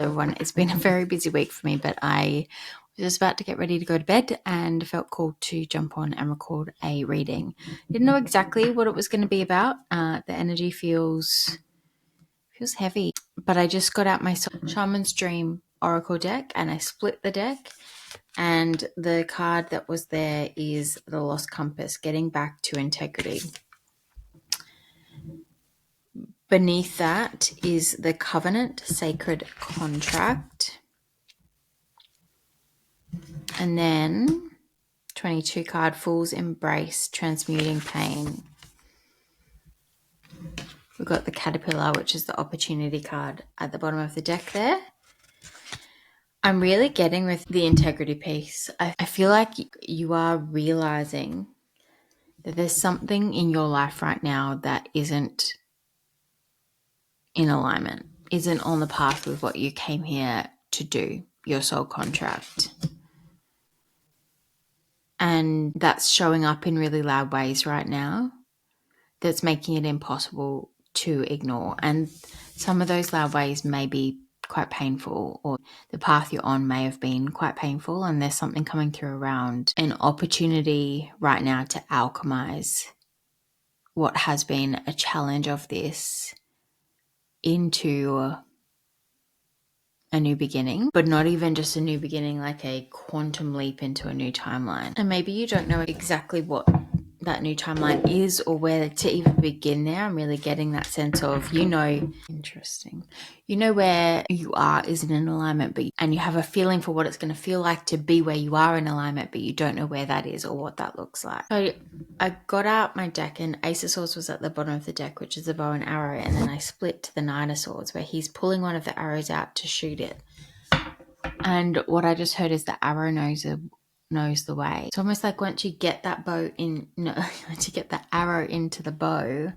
Everyone, it's been a very busy week for me, but I was just about to get ready to go to bed and felt called to jump on and record a reading. Didn't know exactly what it was going to be about. The energy feels heavy, but I just got out my Shaman's Dream Oracle deck and I split the deck, and the card that was there is the Lost Compass, getting back to integrity. Beneath that is the Covenant, Sacred Contract. And then 22 card, Fool's Embrace, Transmuting Pain. We've got the Caterpillar, which is the opportunity card at the bottom of the deck there. I'm really getting with the integrity piece. I feel like you are realizing that there's something in your life right now that isn't in alignment, isn't on the path with what you came here to do, your soul contract. And that's showing up in really loud ways right now. That's making it impossible to ignore. And some of those loud ways may be quite painful, or the path you're on may have been quite painful, and there's something coming through around an opportunity right now to alchemize what has been a challenge of this into a new beginning, but not even just a new beginning, like a quantum leap into a new timeline. And maybe you don't know exactly what that new timeline is or where to even begin there. I'm really getting that sense of, interesting. You know where you are isn't in alignment, and you have a feeling for what it's going to feel like to be where you are in alignment, but you don't know where that is or what that looks like. So I got out my deck, and Ace of Swords was at the bottom of the deck, which is a bow and arrow, and then I split to the Nine of Swords, where he's pulling one of the arrows out to shoot it. And what I just heard is the arrow knows the way. It's almost like once you get that once you get the arrow into the bow,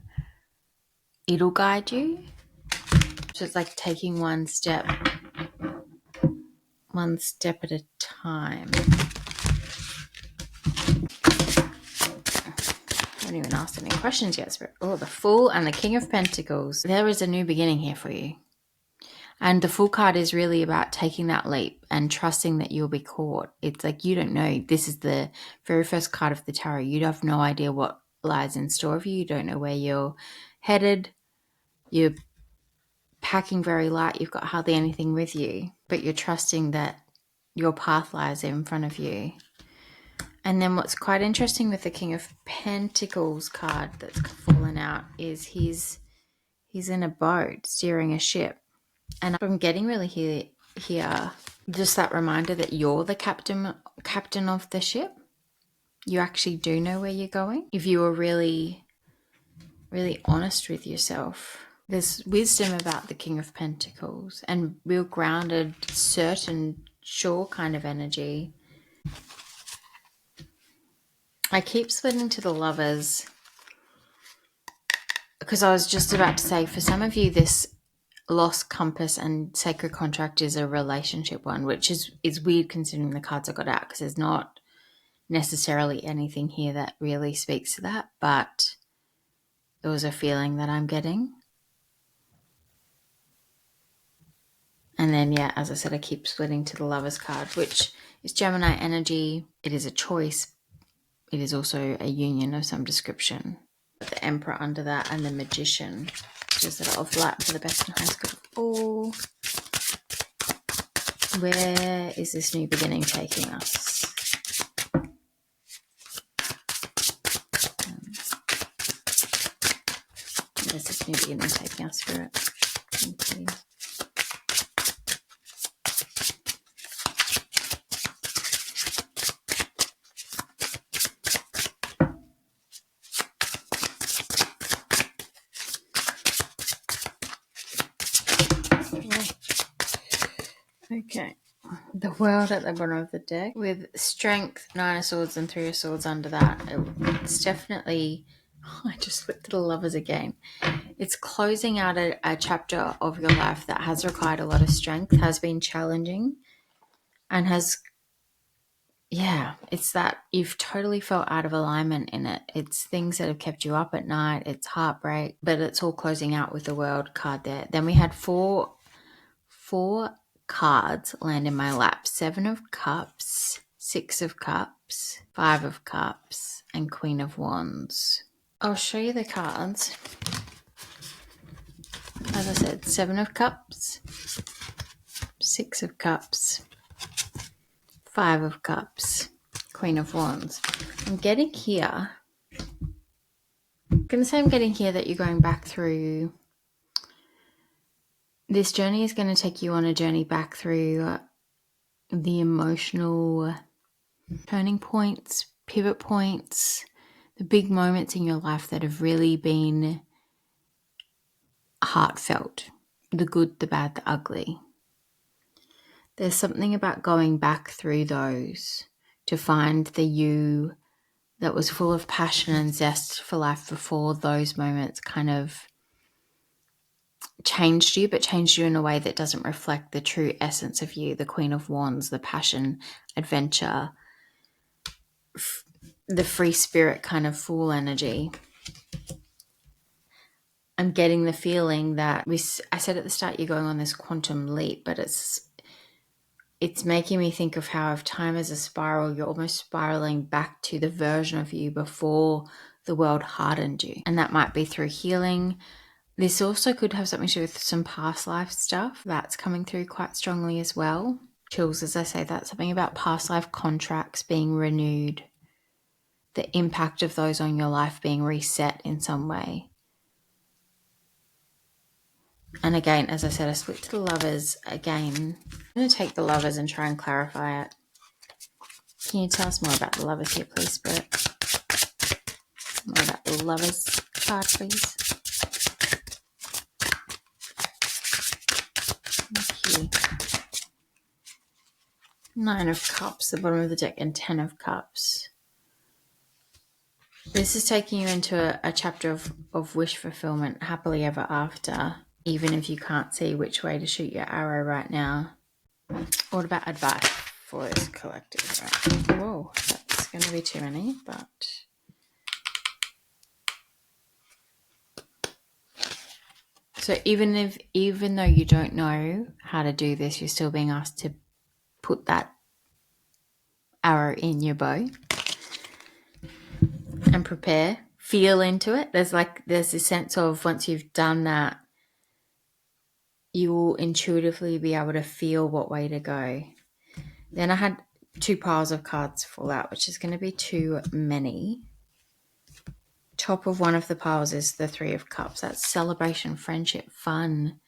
it'll guide you. So it's like taking one step at a time. I haven't even asked any questions yet, Spirit. Oh, the Fool and the King of Pentacles. There is a new beginning here for you. And the Fool card is really about taking that leap and trusting that you'll be caught. It's like you don't know. This is the very first card of the tarot. You have no idea what lies in store for you. You don't know where you're headed. You're packing very light. You've got hardly anything with you, but you're trusting that your path lies in front of you. And then what's quite interesting with the King of Pentacles card that's fallen out is he's in a boat steering a ship. And I'm getting really here just that reminder that you're the captain of the ship. You actually do know where you're going. If you are really, really honest with yourself, there's wisdom about the King of Pentacles and real grounded, certain, sure kind of energy. I keep splitting to the Lovers because I was just about to say, for some of you, this Lost Compass and Sacred Contract is a relationship one, which is weird considering the cards I got out, because there's not necessarily anything here that really speaks to that, but there was a feeling that I'm getting. And then, yeah, as I said, I keep splitting to the Lovers card, which is Gemini energy. It is a choice. It is also a union of some description. The Emperor under that, and the Magician, which is the of light for the best and highest good of all. Where is this new beginning taking us? Where's this new beginning taking us, Spirit? Thank you. Okay, the World at the bottom of the deck with Strength, Nine of Swords, and Three of Swords under that. It's definitely, I just flipped to the Lovers again. It's closing out a chapter of your life that has required a lot of strength, has been challenging, and it's that you've totally felt out of alignment in it. It's things that have kept you up at night. It's heartbreak, but it's all closing out with the World card there. Then we had four cards land in my lap. 7 of Cups, 6 of Cups, 5 of Cups, and Queen of Wands. I'll show you the cards. As I said, 7 of Cups, 6 of Cups, 5 of Cups, Queen of Wands. I'm getting here, I'm going to say I'm getting here that you're going back through, this journey is going to take you on a journey back through the emotional turning points, pivot points, the big moments in your life that have really been heartfelt, the good, the bad, the ugly. There's something about going back through those to find the you that was full of passion and zest for life before those moments kind of changed you, but changed you in a way that doesn't reflect the true essence of you, the Queen of Wands, the passion, adventure, the free spirit kind of fool energy. I'm getting the feeling that I said at the start, you're going on this quantum leap, but it's making me think of how if time is a spiral, you're almost spiraling back to the version of you before the world hardened you. And that might be through healing. This also could have something to do with some past life stuff that's coming through quite strongly as well. Chills, as I say, that's something about past life contracts being renewed, the impact of those on your life being reset in some way. And again, as I said, I split to the Lovers again. I'm going to take the Lovers and try and clarify it. Can you tell us more about the Lovers here, please, Spirit? More about the Lovers card, please. Thank you. 9 of Cups, the bottom of the deck, and 10 of Cups. This is taking you into a chapter of wish fulfillment, happily ever after, even if you can't see which way to shoot your arrow right now. What about advice for this collective? Right? Whoa, that's going to be too many, but... So even though you don't know how to do this, you're still being asked to put that arrow in your bow and prepare, feel into it. There's this sense of once you've done that, you will intuitively be able to feel what way to go. Then I had 2 piles of cards fall out, which is going to be too many. Top of one of the piles is the 3 of Cups. That's celebration, friendship, fun.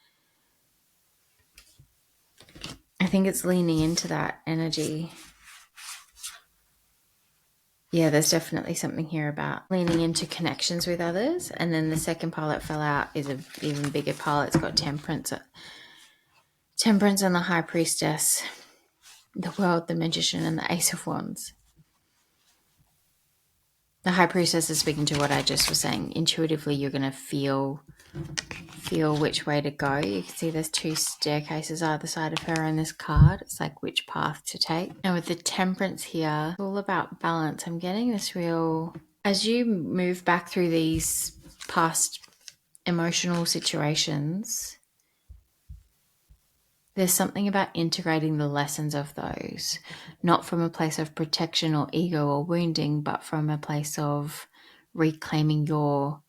I think it's leaning into that energy. Yeah, there's definitely something here about leaning into connections with others. And then the second pile that fell out is an even bigger pile. It's got Temperance and the High Priestess, the World, the Magician, and the Ace of Wands. The High Priestess is speaking to what I just was saying. Intuitively, you're going to feel which way to go. You can see there's 2 staircases either side of her in this card. It's like which path to take. And with the Temperance here, it's all about balance. I'm getting this real... As you move back through these past emotional situations, there's something about integrating the lessons of those, not from a place of protection or ego or wounding, but from a place of reclaiming your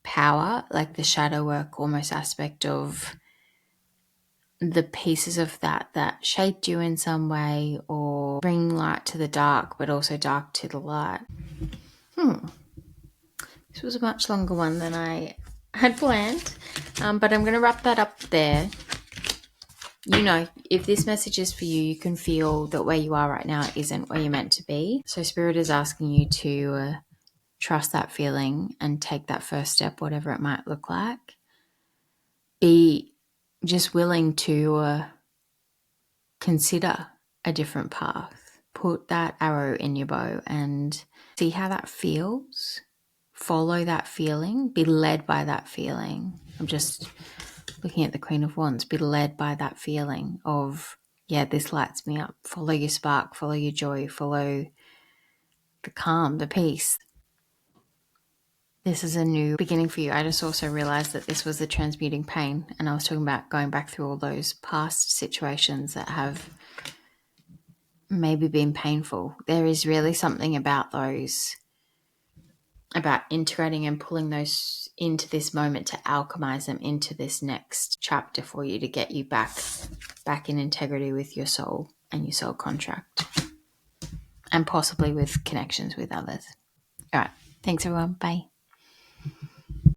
power, like the shadow work almost aspect of the pieces of that shaped you in some way, or bring light to the dark, but also dark to the light. This was a much longer one than I had planned, but I'm going to wrap that up there. You know, if this message is for you, you can feel that where you are right now isn't where you're meant to be. So Spirit is asking you to trust that feeling and take that first step, whatever it might look like. Be just willing to consider a different path. Put that arrow in your bow and see how that feels. Follow that feeling. Be led by that feeling. I'm just looking at the Queen of Wands. Be led by that feeling of, yeah, this lights me up. Follow your spark. Follow your joy. Follow the calm, the peace. this is a new beginning for you. I just also realized that this was the transmuting pain, and I was talking about going back through all those past situations that have maybe been painful. There is really something about those, about integrating and pulling those into this moment to alchemize them into this next chapter for you to get you back in integrity with your soul and your soul contract, and possibly with connections with others. All right. Thanks, everyone. Bye.